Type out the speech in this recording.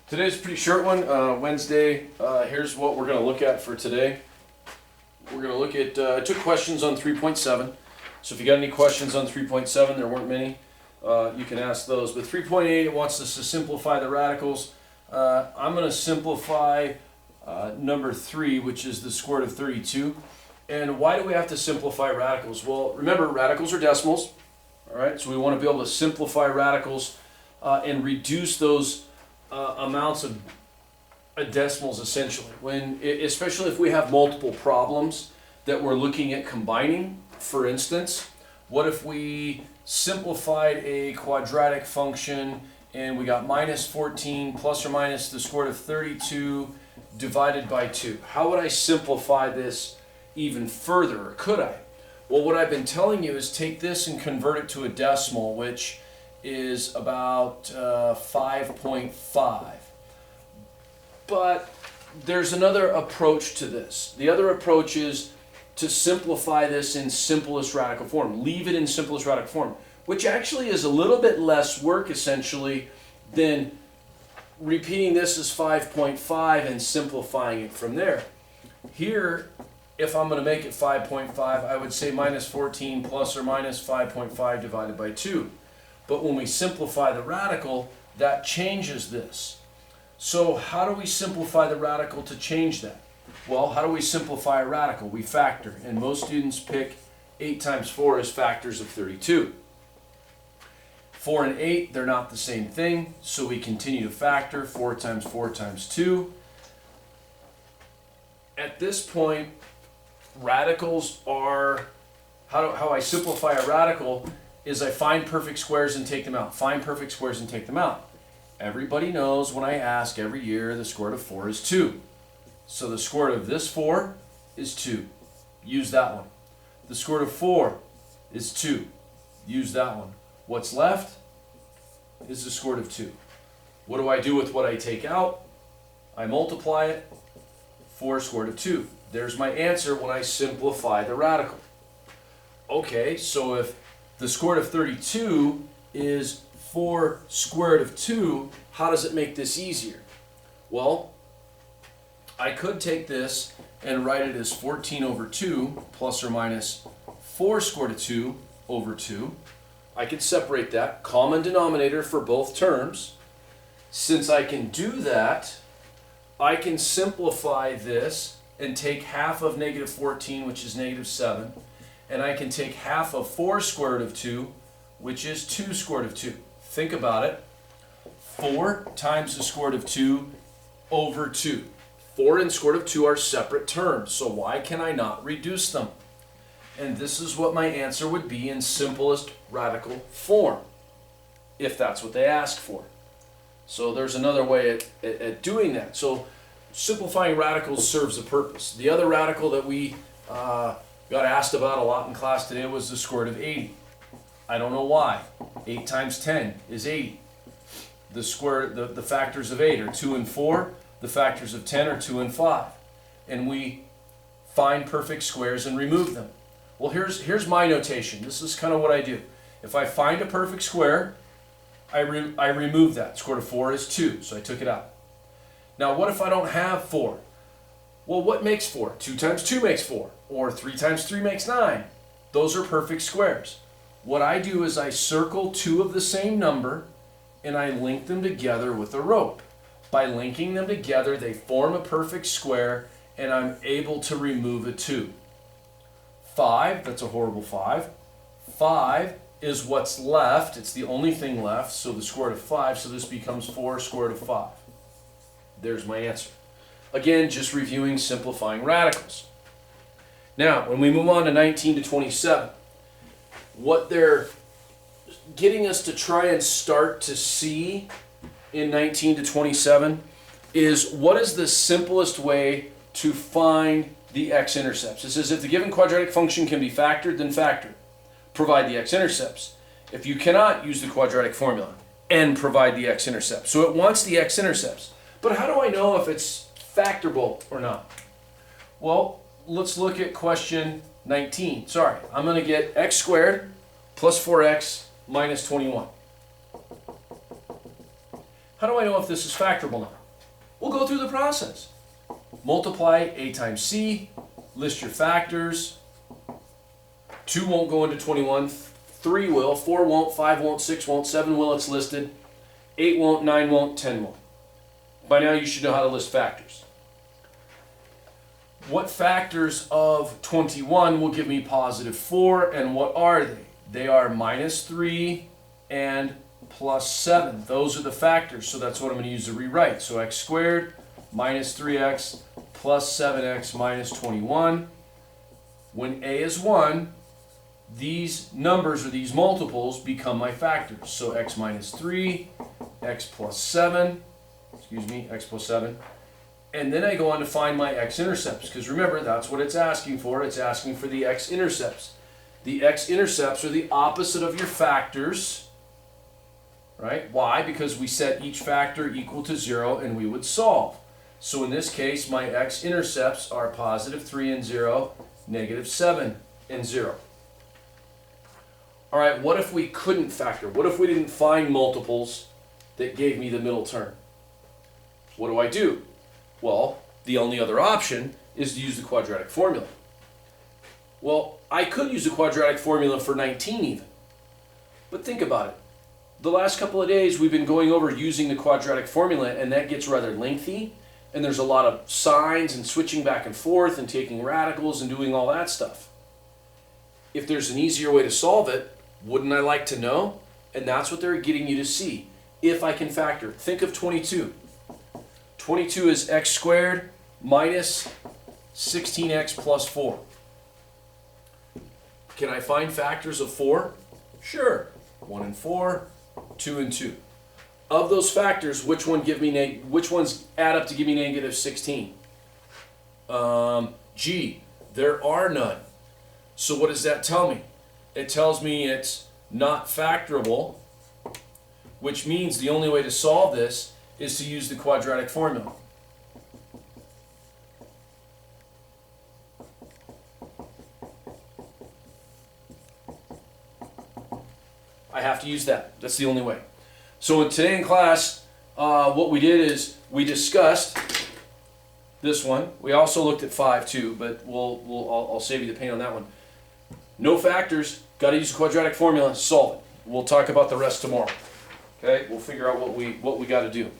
Today's a pretty short one, Wednesday. Here's what we're going to look at for today. We're going to look at, I took questions on 3.7. So if you got any questions on 3.7, there weren't many, you can ask those. But 3.8, it wants us to simplify the radicals. I'm going to simplify number 3, which is the square root of 32. And why do we have to simplify radicals? Well, remember, radicals are decimals. All right, so we want to be able to simplify radicals and reduce those amounts of decimals essentially. Especially if we have multiple problems that we're looking at combining. For instance, what if we simplified a quadratic function and we got minus 14 plus or minus the square root of 32 divided by 2? How would I simplify this even further, or could I? Well, what I've been telling you is take this and convert it to a decimal, which is about 5.5. But there's another approach to this. The other approach is to simplify this in simplest radical form. Leave it in simplest radical form, which actually is a little bit less work essentially than repeating this as 5.5 and simplifying it from there. Here, if I'm going to make it 5.5, I would say minus 14 plus or minus 5.5 divided by 2. But when we simplify the radical, that changes this. So how do we simplify the radical to change that? Well, how do we simplify a radical? We factor, and most students pick 8 times 4 as factors of 32. 4 and 8, they're not the same thing, so we continue to factor 4 times 4 times 2. At this point, radicals are, how I simplify a radical is I find perfect squares and take them out. Find perfect squares and take them out. Everybody knows when I ask every year, the square root of 4 is 2. So the square root of this 4 is 2. Use that one. The square root of 4 is 2. Use that one. What's left is the square root of 2. What do I do with what I take out? I multiply it. 4 square root of 2. There's my answer when I simplify the radical. Okay, so if the square root of 32 is 4 square root of 2, how does it make this easier? Well, I could take this and write it as 14 over 2 plus or minus 4 square root of 2 over 2. I could separate that, common denominator for both terms. Since I can do that, I can simplify this and take half of negative 14, which is negative 7. And I can take half of 4 square root of 2, which is 2 square root of 2. Think about it. 4 times the square root of 2 over 2. 4 and square root of 2 are separate terms, so why can I not reduce them? And this is what my answer would be in simplest radical form, if that's what they ask for. So there's another way at doing that. So simplifying radicals serves a purpose. The other radical that we got asked about a lot in class today was the square root of 80. I don't know why. 8 times 10 is 80. The factors of 8 are 2 and 4. The factors of 10 are 2 and 5. And we find perfect squares and remove them. Well, here's my notation. This is kind of what I do. If I find a perfect square, I remove that. Square root of 4 is 2, so I took it out. Now, what if I don't have 4? Well, what makes 4? 2 times 2 makes 4. Or 3 times 3 makes 9. Those are perfect squares. What I do is I circle 2 of the same number and I link them together with a rope. By linking them together, they form a perfect square and I'm able to remove a 2. 5, that's a horrible 5. 5 is what's left. It's the only thing left, so the square root of 5, so this becomes 4 square root of 5. There's my answer. Again, just reviewing simplifying radicals. Now, when we move on to 19 to 27, what they're getting us to try and start to see in 19 to 27 is what is the simplest way to find the x-intercepts. It says if the given quadratic function can be factored, then factor. Provide the x-intercepts. If you cannot, use the quadratic formula and provide the x-intercepts. So it wants the x-intercepts. But how do I know if it's factorable or not? Well, let's look at question 19. Sorry, I'm going to get x squared plus 4x minus 21. How do I know if this is factorable now? We'll go through the process. Multiply a times c, list your factors. 2 won't go into 21, 3 will, 4 won't, 5 won't, 6 won't, 7 will, it's listed. 8 won't, 9 won't, 10 won't. By now you should know how to list factors. What factors of 21 will give me positive 4, and what are they? They are minus 3 and plus 7. Those are the factors, so that's what I'm going to use to rewrite. So x squared minus 3x plus 7x minus 21. When a is 1, these numbers or these multiples become my factors. So x minus 3, x plus 7, x plus 7. And then I go on to find my x-intercepts, because remember, that's what it's asking for. It's asking for the x-intercepts. The x-intercepts are the opposite of your factors, right? Why? Because we set each factor equal to 0 and we would solve. So in this case, my x-intercepts are positive 3 and 0, negative 7 and 0. All right, what if we couldn't factor? What if we didn't find multiples that gave me the middle term? What do I do? Well, the only other option is to use the quadratic formula. Well, I could use the quadratic formula for 19 even. But think about it. The last couple of days we've been going over using the quadratic formula, and that gets rather lengthy, and there's a lot of signs and switching back and forth and taking radicals and doing all that stuff. If there's an easier way to solve it, wouldn't I like to know? And that's what they're getting you to see. If I can factor. Think of 22. 22 is x squared minus 16x plus 4. Can I find factors of 4? Sure. 1 and 4, 2 and 2. Of those factors, which ones add up to give me negative 16? G, there are none. So what does that tell me? It tells me it's not factorable, which means the only way to solve this is to use the quadratic formula. I have to use that. That's the only way. So today in class, what we did is we discussed this one. We also looked at 5 too, but I'll save you the pain on that one. No factors. Got to use the quadratic formula. Solve it. We'll talk about the rest tomorrow. Okay? We'll figure out what we got to do.